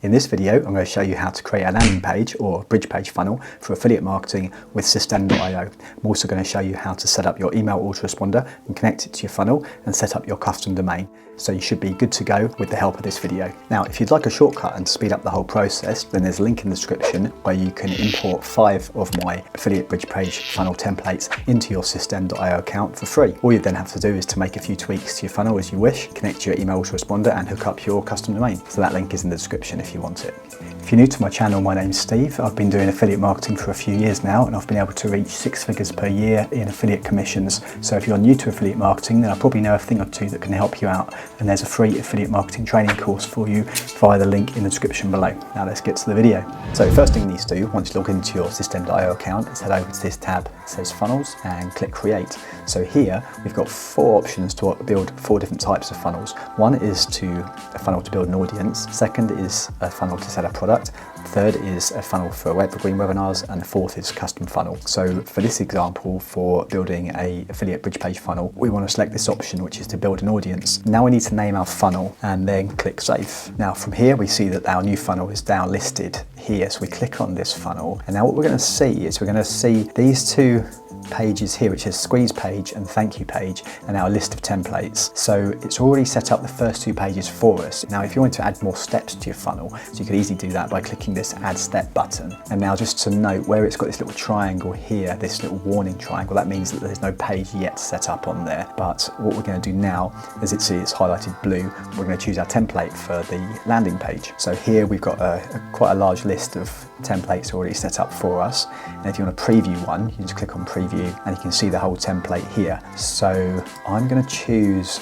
In this video, I'm going to show you how to create a landing page or bridge page funnel for affiliate marketing with System.io. I'm also going to show you how to set up your email autoresponder and connect it to your funnel and set up your custom domain. So you should be good to go with the help of this video. Now, if you'd like a shortcut and speed up the whole process, then there's a link in the description where you can import 5 of my affiliate bridge page funnel templates into your System.io account for free. All you then have to do is to make a few tweaks to your funnel as you wish, connect your email autoresponder and hook up your custom domain. So that link is in the description if you want it. If you're new to my channel, my name's Steve. I've been doing affiliate marketing for a few years now and I've been able to reach 6 figures per year in affiliate commissions. So if you're new to affiliate marketing, then I probably know a thing or two that can help you out, and there's a free affiliate marketing training course for you via the link in the description below. Now let's get to the video. So first thing you need to do once you log into your System.io account is head over to this tab that says funnels and click create. So here we've got 4 options to build 4 different types of funnels. One is a funnel to build an audience, second is a funnel to sell a product, third is a funnel for evergreen webinars, and fourth is custom funnel. So for this example, for building a affiliate bridge page funnel, we want to select this option, which is to build an audience. Now we need to name our funnel and then click save. Now from here we see that our new funnel is down listed here, so we click on this funnel, and now what we're going to see is we're going to see these 2 pages here, which is squeeze page and thank you page, and our list of templates. So it's already set up the first 2 pages for us. Now if you want to add more steps to your funnel, so you could easily do that by clicking this add step button. And now just to note, where it's got this little triangle here, this little warning triangle, that means that there's no page yet set up on there. But what we're going to do now, as it's highlighted blue, we're going to choose our template for the landing page. So here we've got quite a large list of templates already set up for us, and if you want to preview one, you just click on preview and you can see the whole template here. So I'm going to choose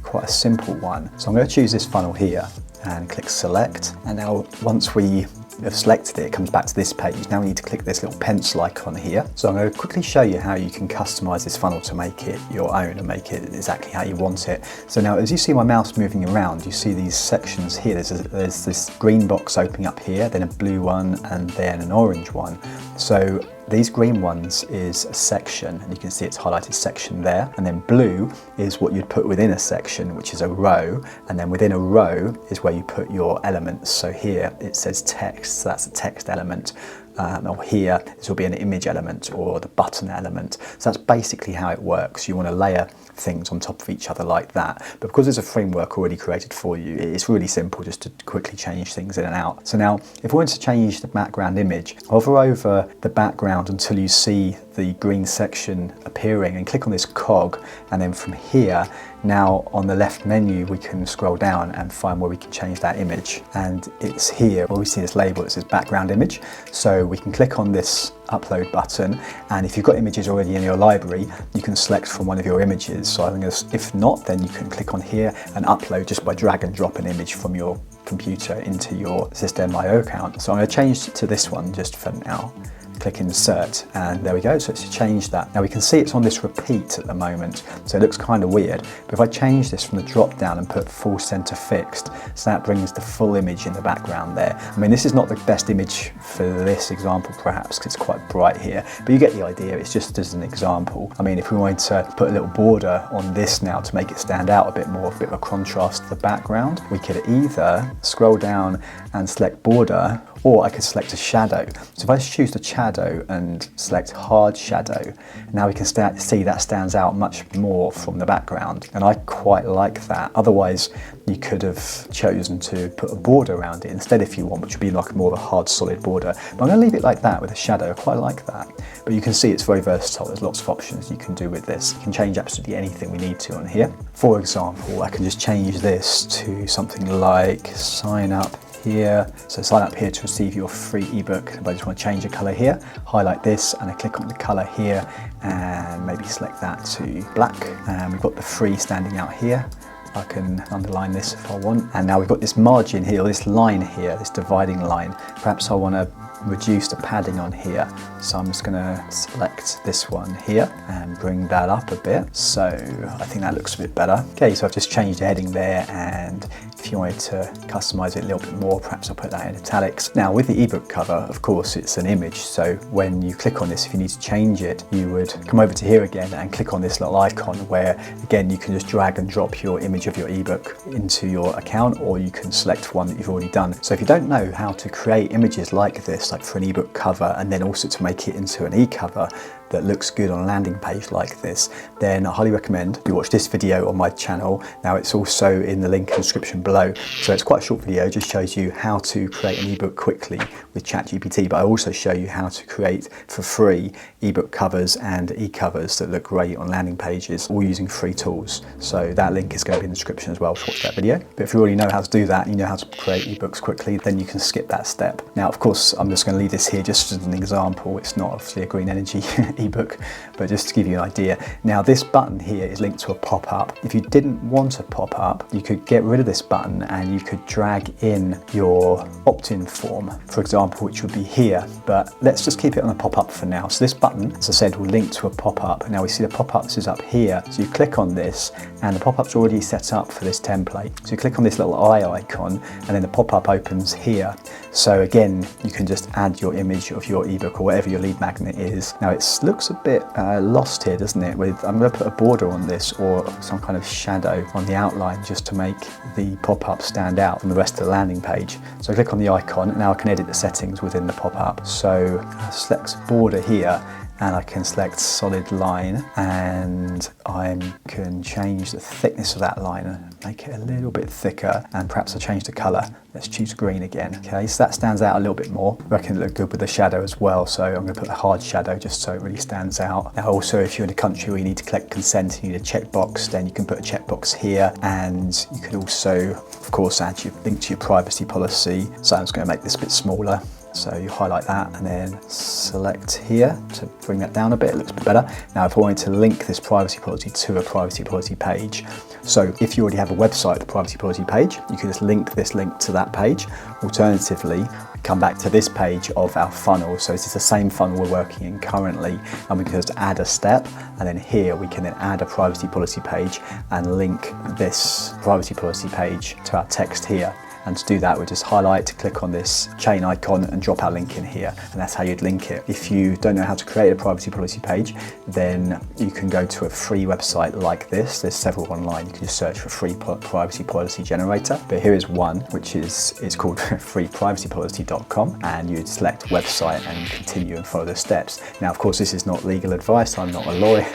quite a simple one. So I'm going to choose this funnel here and click select, and now once we have selected it, it comes back to this page. Now we need to click this little pencil icon here. So I'm going to quickly show you how you can customize this funnel to make it your own and make it exactly how you want it. So now as you see my mouse moving around, you see these sections here. There's this green box opening up here, then a blue one, and then an orange one. So these green ones is a section, and you can see it's highlighted section there, and then blue is what you'd put within a section, which is a row, and then within a row is where you put your elements. So here it says text, so that's a text element. Or here, this will be an image element or the button element. So that's basically how it works. You want to layer things on top of each other like that. But because there's a framework already created for you, it's really simple just to quickly change things in and out. So now, if we want to change the background image, hover over the background until you see the green section appearing and click on this cog, and then from here, now on the left menu we can scroll down and find where we can change that image, and it's here where we see this label that says background image. So we can click on this upload button, and if you've got images already in your library, you can select from one of your images. So if not, then you can click on here and upload just by drag and drop an image from your computer into your System.io account. So I'm going to change to this one just for now. Click insert, and there we go. So it's changed that. Now we can see it's on this repeat at the moment, so it looks kind of weird. But if I change this from the drop down and put full center fixed, so that brings the full image in the background there. I mean, this is not the best image for this example perhaps because it's quite bright here, but you get the idea. It's just as an example. I mean, if we wanted to put a little border on this now to make it stand out a bit more, a bit of a contrast to the background, we could either scroll down and select border, or I could select a shadow. So if I choose the shadow and select hard shadow, now we can see that stands out much more from the background, and I quite like that. Otherwise, you could have chosen to put a border around it instead if you want, which would be like more of a hard solid border. But I'm going to leave it like that with a shadow. I quite like that. But you can see it's very versatile. There's lots of options you can do with this. You can change absolutely anything we need to on here. For example, I can just change this to something like sign up here. So sign up here to receive your free ebook. If I just want to change the color here, highlight this and I click on the color here and maybe select that to black. And we've got the free standing out here. I can underline this if I want. And now we've got this margin here, this line here, this dividing line. Perhaps I want to reduce the padding on here. So I'm just going to select this one here and bring that up a bit. So I think that looks a bit better. Okay, so I've just changed the heading there, and if you wanted to customize it a little bit more, perhaps I'll put that in italics. Now with the ebook cover, of course, it's an image. So when you click on this, if you need to change it, you would come over to here again and click on this little icon where, again, you can just drag and drop your image of your ebook into your account, or you can select one that you've already done. So if you don't know how to create images like this, like for an ebook cover, and then also to make it into an e-cover that looks good on a landing page like this, then I highly recommend you watch this video on my channel. Now it's also in the link in the description below. So it's quite a short video, just shows you how to create an ebook quickly with ChatGPT, but I also show you how to create for free ebook covers and e-covers that look great on landing pages, all using free tools. So that link is going to be in the description as well to watch that video. But if you already know how to do that, and you know how to create ebooks quickly, then you can skip that step. Now, of course, I'm just going to leave this here just as an example. It's not obviously a green energy ebook, but just to give you an idea. Now this button here is linked to a pop-up. If you didn't want a pop-up, you could get rid of this button and you could drag in your opt-in form, for example, which would be here, but let's just keep it on a pop-up for now. So this button, as I said, will link to a pop-up. Now we see the pop-ups is up here, so you click on this and the pop-up's already set up for this template. So you click on this little eye icon and then the pop-up opens here. So again, you can just add your image of your ebook or whatever your lead magnet is. Now it looks a bit lost here, doesn't it? I'm going to put a border on this or some kind of shadow on the outline just to make the pop-up stand out from the rest of the landing page. So I click on the icon and now I can edit the settings within the pop-up. So I select border here and I can select solid line, and I can change the thickness of that line and make it a little bit thicker, and perhaps I'll change the colour. Let's choose green again. Okay, so that stands out a little bit more. I reckon it look good with the shadow as well, so I'm going to put a hard shadow just so it really stands out. Now also, if you're in a country where you need to collect consent and you need a checkbox, then you can put a checkbox here, and you can also, of course, add your link to your privacy policy. So I'm just going to make this a bit smaller. So you highlight that and then select here to bring that down a bit. It looks a bit better. Now if I wanted to link this privacy policy to a privacy policy page, so if you already have a website, the privacy policy page, you can just link this link to that page. Alternatively, come back to this page of our funnel. So this is the same funnel we're working in currently, and we can just add a step, and then here we can then add a privacy policy page and link this privacy policy page to our text here. And to do that, we just highlight, click on this chain icon and drop our link in here. And that's how you'd link it. If you don't know how to create a privacy policy page, then you can go to a free website like this. There's several online. You can just search for free privacy policy generator. But here is one, which is called freeprivacypolicy.com. And you'd select website and continue and follow the steps. Now, of course, this is not legal advice. I'm not a lawyer.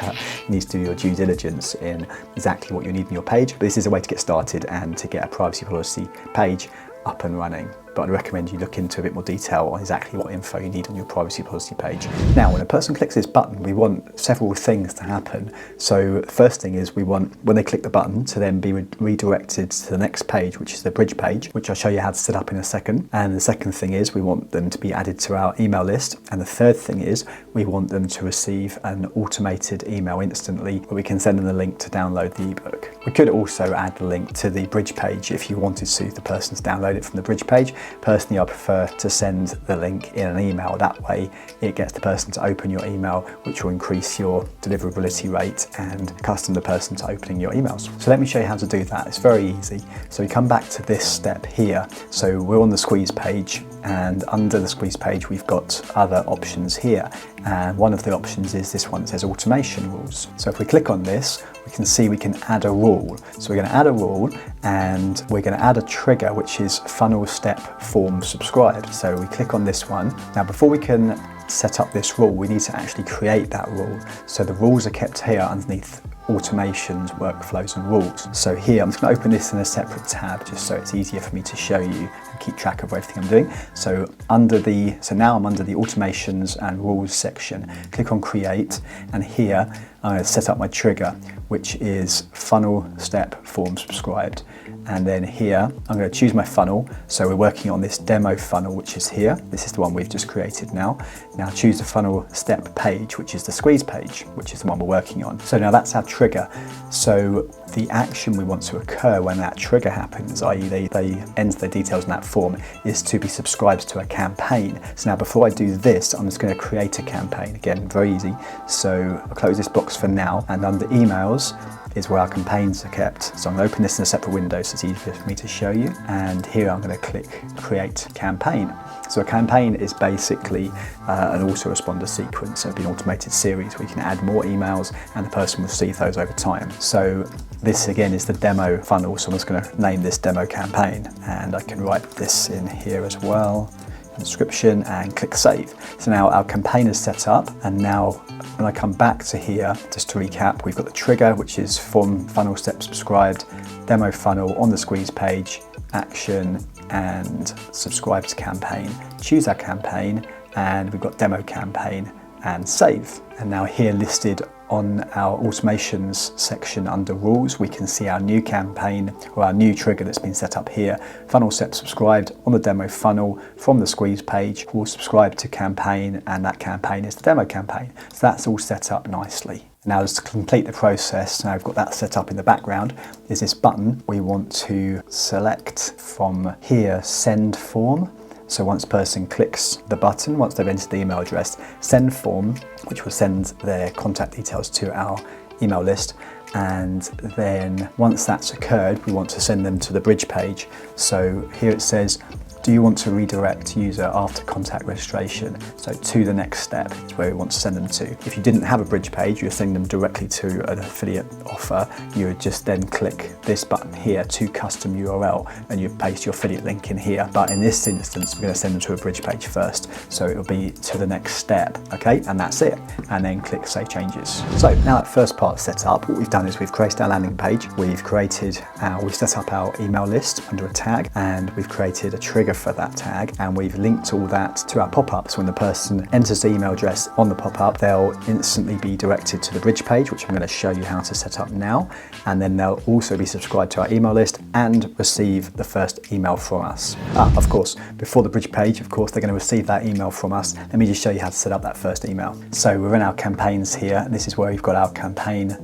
You need to do your due diligence in exactly what you need in your page. But this is a way to get started and to get a privacy policy page up and running. But I'd recommend you look into a bit more detail on exactly what info you need on your privacy policy page. Now, when a person clicks this button, we want several things to happen. So the first thing is we want, when they click the button, to then be redirected to the next page, which is the bridge page, which I'll show you how to set up in a second. And the second thing is we want them to be added to our email list. And the third thing is we want them to receive an automated email instantly, where we can send them the link to download the ebook. We could also add the link to the bridge page if you wanted to, the person to download it from the bridge page. Personally, I prefer to send the link in an email. That way it gets the person to open your email, which will increase your deliverability rate and accustom the person to opening your emails. So let me show you how to do that. It's very easy. So we come back to this step here. So we're on the squeeze page, and under the squeeze page we've got other options here, and one of the options is this one that says automation rules. So if we click on this, we can see we can add a rule. So we're going to add a rule, and we're going to add a trigger, which is funnel step form subscribed. So we click on this one. Now before we can set up this rule, we need to actually create that rule. So the rules are kept here underneath automations, workflows and rules. So here, I'm just going to open this in a separate tab just so it's easier for me to show you and keep track of everything I'm doing. So now I'm under the automations and rules section. Click on create, and here I'm going to set up my trigger, which is funnel step form subscribed. And then here, I'm going to choose my funnel. So we're working on this demo funnel, which is here. This is the one we've just created now. Now choose the funnel step page, which is the squeeze page, which is the one we're working on. So now that's our trigger. So the action we want to occur when that trigger happens, i.e. they enter the details in that form, is to be subscribed to a campaign. So now before I do this, I'm just going to create a campaign. Again, very easy. So I'll close this box for now, and under emails is where our campaigns are kept. So I'm going to open this in a separate window so it's easier for me to show you. And here I'm going to click Create Campaign. So a campaign is basically an autoresponder sequence. So it'll be an automated series where you can add more emails and the person will receive those over time. So this again is the demo funnel. So I'm just going to name this demo campaign, and I can write this in here as well. Description, and click save. So now our campaign is set up, and now when I come back to here, just to recap, we've got the trigger, which is from funnel step subscribed, demo funnel on the squeeze page, action, and subscribe to campaign. Choose our campaign, and we've got demo campaign and save. And now here listed on our automations section under rules, we can see our new campaign or our new trigger that's been set up here. Funnel step subscribed on the demo funnel from the squeeze page, will subscribe to campaign, and that campaign is the demo campaign. So that's all set up nicely. Now to complete the process, now I've got that set up in the background, is this button. We want to select from here, send form. So once a person clicks the button, once they've entered the email address, send form, which will send their contact details to our email list. And then once that's occurred, we want to send them to the bridge page. So here it says, do you want to redirect user after contact registration? So to the next step is where we want to send them to. If you didn't have a bridge page, you're sending them directly to an affiliate offer, you would just then click this button here, to custom URL, and you paste your affiliate link in here. But in this instance, we're going to send them to a bridge page first. So it'll be to the next step, okay? And that's it. And then click Save Changes. So now that first part's set up, what we've done is we've created our landing page, we've set up our email list under a tag, and we've created a trigger for that tag, and we've linked all that to our pop-up. So when the person enters the email address on the pop-up, they'll instantly be directed to the bridge page, which I'm going to show you how to set up now, and then they'll also be subscribed to our email list and receive the first email from us. Of course, before the bridge page, of course, they're going to receive that email from us. Let me just show you how to set up that first email. So we're in our campaigns here, and this is where we've got our campaign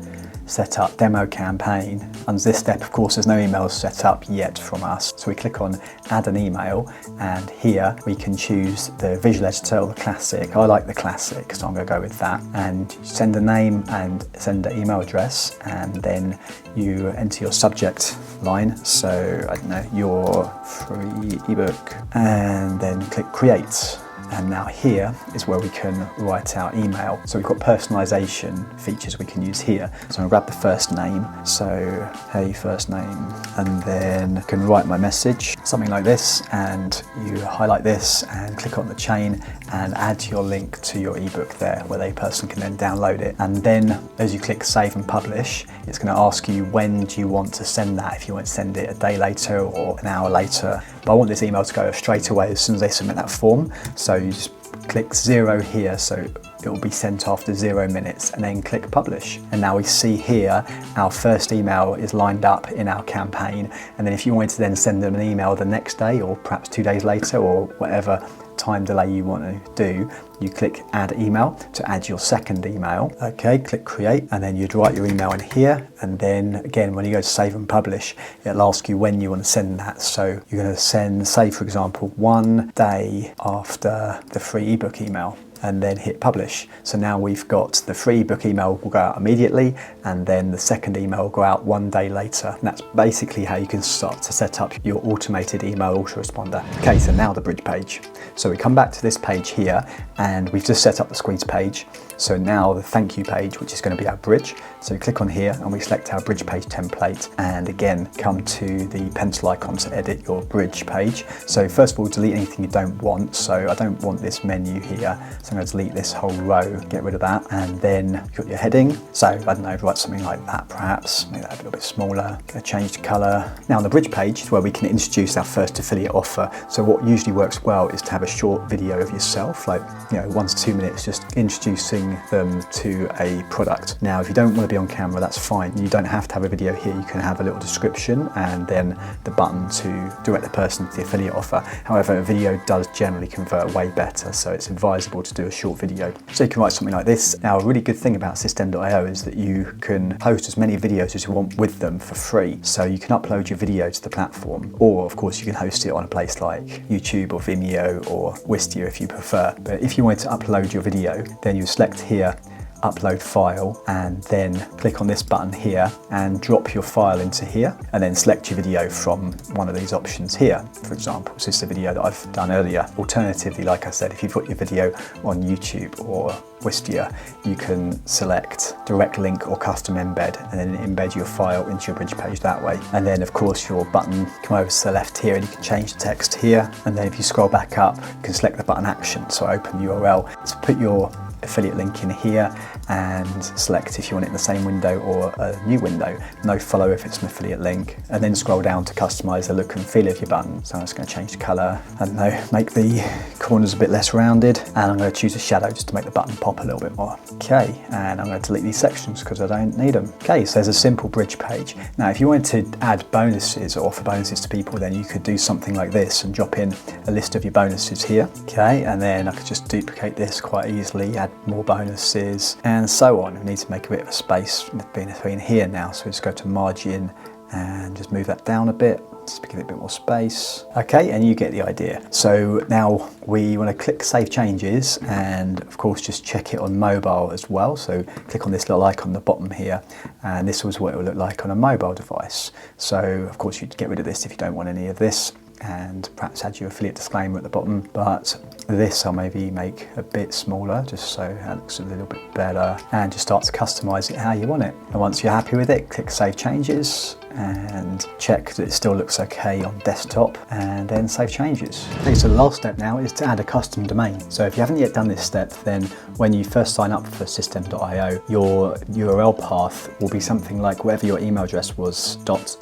set up, demo campaign. Under this step, of course, there's no emails set up yet from us. So we click on add an email, and here we can choose the visual editor or the classic. I like the classic, so I'm going to go with that. And send a name and send an email address, and then you enter your subject line. So I don't know, your free ebook, and then click create. And now here is where we can write our email. So we've got personalization features we can use here. So I'm gonna grab the first name. So, hey, first name. And then I can write my message, something like this, and you highlight this and click on the chain and add your link to your ebook there, where the person can then download it. And then as you click save and publish, it's gonna ask you when do you want to send that, if you want to send it a day later or an hour later. But I want this email to go straight away as soon as they submit that form. So you just click 0 here, so it will be sent after 0 minutes, and then click publish. And now we see here our first email is lined up in our campaign. And then if you wanted to then send them an email the next day, or perhaps 2 days later, or whatever time delay you want to do, you click add email to add your second email. Okay, click create, and then you'd write your email in here, and then again when you go to save and publish, it'll ask you when you want to send that. So you're going to send, say for example, 1 day after the free ebook email, and then hit publish. So now we've got the free ebook email will go out immediately, and then the second email will go out 1 day later. And that's basically how you can start to set up your automated email autoresponder. Okay, so now the bridge page. So we come back to this page here, and we've just set up the squeeze page. So now the thank you page, which is going to be our bridge. So we click on here and we select our bridge page template, and again come to the pencil icon to edit your bridge page. So first of all, delete anything you don't want. So I don't want this menu here, so I'm going to delete this whole row, get rid of that. And then you've got your heading. So I don't know, write something like that perhaps, make that a little bit smaller. Going to change the colour. Now on the bridge page is where we can introduce our first affiliate offer. So what usually works well is to have a short video of yourself, like 1 to 2 minutes, just introducing them to a product. Now if you don't want to be on camera, that's fine. You don't have to have a video here. You can have a little description and then the button to direct the person to the affiliate offer. However, a video does generally convert way better, so it's advisable to do a short video. So you can write something like this. Now, a really good thing about system.io is that you can post as many videos as you want with them for free. So you can upload your video to the platform, or of course you can host it on a place like YouTube or Vimeo or Wistia if you prefer. But if you wanted to upload your video, then you select here, upload file, and then click on this button here and drop your file into here, and then select your video from one of these options here. For example, this is the video that I've done earlier. Alternatively, like I said, if you've got your video on YouTube or Wistia, you can select direct link or custom embed, and then embed your file into your bridge page that way. And then of course your button, come over to the left here and you can change the text here, and then if you scroll back up you can select the button action, so open URL, so put your affiliate link in here and select if you want it in the same window or a new window. No follow if it's an affiliate link, and then scroll down to customize the look and feel of your button. So I'm just going to change the color, I don't know, make the corners a bit less rounded, and I'm going to choose a shadow just to make the button pop a little bit more. Okay, and I'm going to delete these sections because I don't need them. Okay, so there's a simple bridge page. Now if you wanted to add bonuses or offer bonuses to people, then you could do something like this and drop in a list of your bonuses here. Okay, and then I could just duplicate this quite easily, add more bonuses, and so on. We need to make a bit of a space between here now, so just go to margin and just move that down a bit, just give it a bit more space. Okay, and you get the idea. So now we want to click Save Changes, and of course just check it on mobile as well. So click on this little icon on the bottom here, and this was what it will look like on a mobile device. So of course you'd get rid of this if you don't want any of this, and perhaps add your affiliate disclaimer at the bottom, but this I'll maybe make a bit smaller just so it looks a little bit better, and just start to customize it how you want it. And once you're happy with it, click Save Changes and check that it still looks okay on desktop, and then Save Changes. Okay, so the last step now is to add a custom domain. So if you haven't yet done this step, then when you first sign up for system.io, your URL path will be something like whatever your email address was,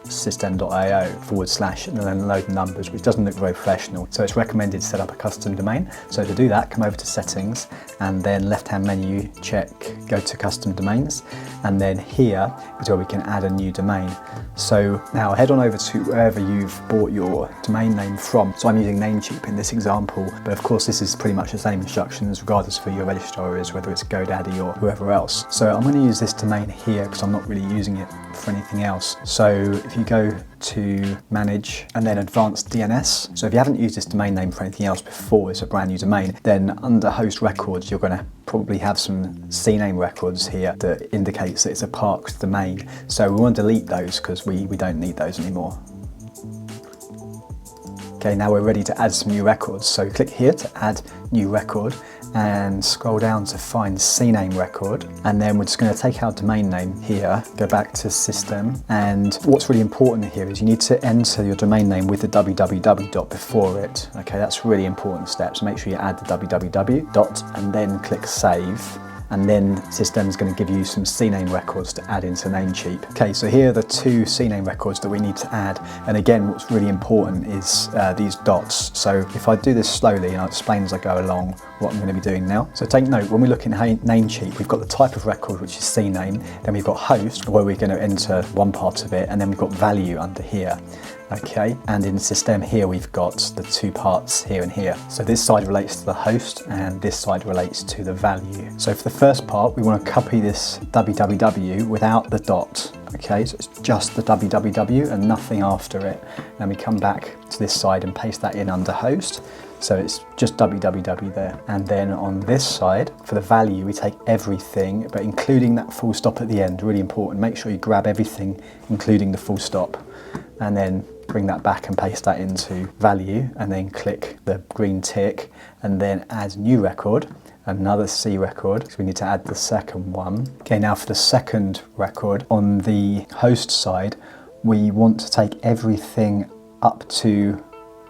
.system.io / and then load numbers, which doesn't look very professional. So it's recommended to set up a custom domain. So to do that, come over to settings, and then left hand menu, check, go to custom domains, and then here is where we can add a new domain. So now head on over to wherever you've bought your domain name from. So I'm using Namecheap in this example, but of course this is pretty much the same instructions regardless of who your registrar is, whether it's GoDaddy or whoever else. So I'm going to use this domain here because I'm not really using it for anything else. So if you go to manage and then advanced DNS, so if you haven't used this domain name for anything else before, it's a brand new domain, then under host records you're going to probably have some CNAME records here that indicates that it's a parked domain. So we want to delete those because we don't need those anymore. Okay, now we're ready to add some new records. So click here to add new record and scroll down to find CNAME record. And then we're just going to take our domain name here, go back to system. And what's really important here is you need to enter your domain name with the www dot before it. Okay, that's a really important step. So make sure you add the www dot and then click save. And then system's going to give you some CNAME records to add into Namecheap. Okay, so here are the two CNAME records that we need to add. And again, what's really important is these dots. So if I do this slowly, and I'll explain as I go along what I'm going to be doing now. So take note, when we look in Namecheap, we've got the type of record, which is CNAME. Then we've got host, where we're going to enter one part of it. And then we've got value under here. Okay, and in system here we've got the two parts here and here. So this side relates to the host and this side relates to the value. So for the first part we want to copy this www without the dot. Okay, so it's just the www and nothing after it. Then we come back to this side and paste that in under host. So it's just www there. And then on this side, for the value, we take everything, but including that full stop at the end, really important. Make sure you grab everything, including the full stop, and then bring that back and paste that into value, and then click the green tick, and then add new record, another C record, so we need to add the second one. Okay, now for the second record, on the host side, we want to take everything up to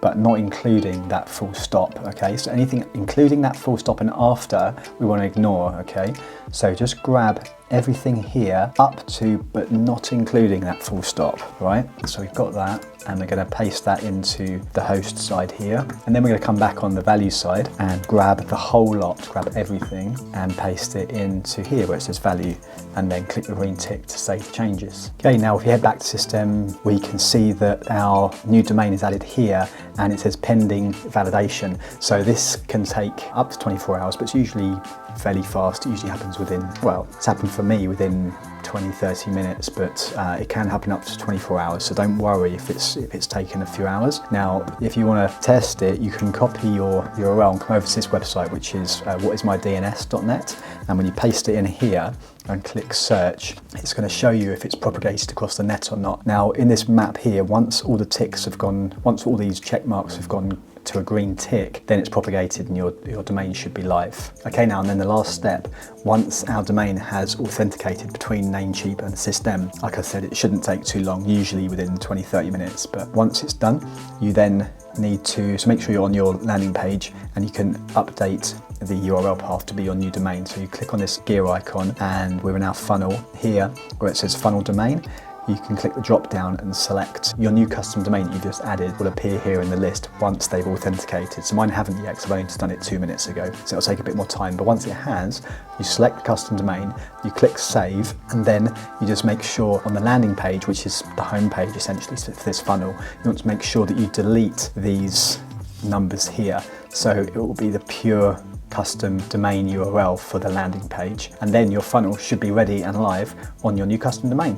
but not including that full stop, okay? So anything including that full stop and after, we want to ignore, okay? So just grab everything here up to but not including that full stop, right? So we've got that, and we're going to paste that into the host side here, and then we're going to come back on the value side and grab the whole lot, grab everything and paste it into here where it says value, and then click the green tick to save changes. Okay, now if you head back to system, we can see that our new domain is added here and it says pending validation. So this can take up to 24 hours, but it's usually fairly fast. It usually happens within, well, it's happened for me within 20-30 minutes, but it can happen up to 24 hours, so don't worry if it's taken a few hours. Now if you want to test it, you can copy your URL and come over to this website, which is whatismydns.net, and when you paste it in here and click search, it's going to show you if it's propagated across the net or not. Now in this map here, once all the ticks have gone, once all these check marks have gone to a green tick, then it's propagated and your domain should be live. Okay, now and then the last step, once our domain has authenticated between Namecheap and system, like I said, it shouldn't take too long, usually within 20-30 minutes, but once it's done, you then need to make sure you're on your landing page and you can update the URL path to be your new domain. So you click on this gear icon, and we're in our funnel here where it says funnel domain. You can click the drop down and select your new custom domain that you just added will appear here in the list once they've authenticated. So mine haven't yet because I've only just done it 2 minutes ago, so it'll take a bit more time, but once it has, you select the custom domain, you click save, and then you just make sure on the landing page, which is the home page essentially for this funnel, you want to make sure that you delete these numbers here. So it will be the pure custom domain URL for the landing page, and then your funnel should be ready and live on your new custom domain.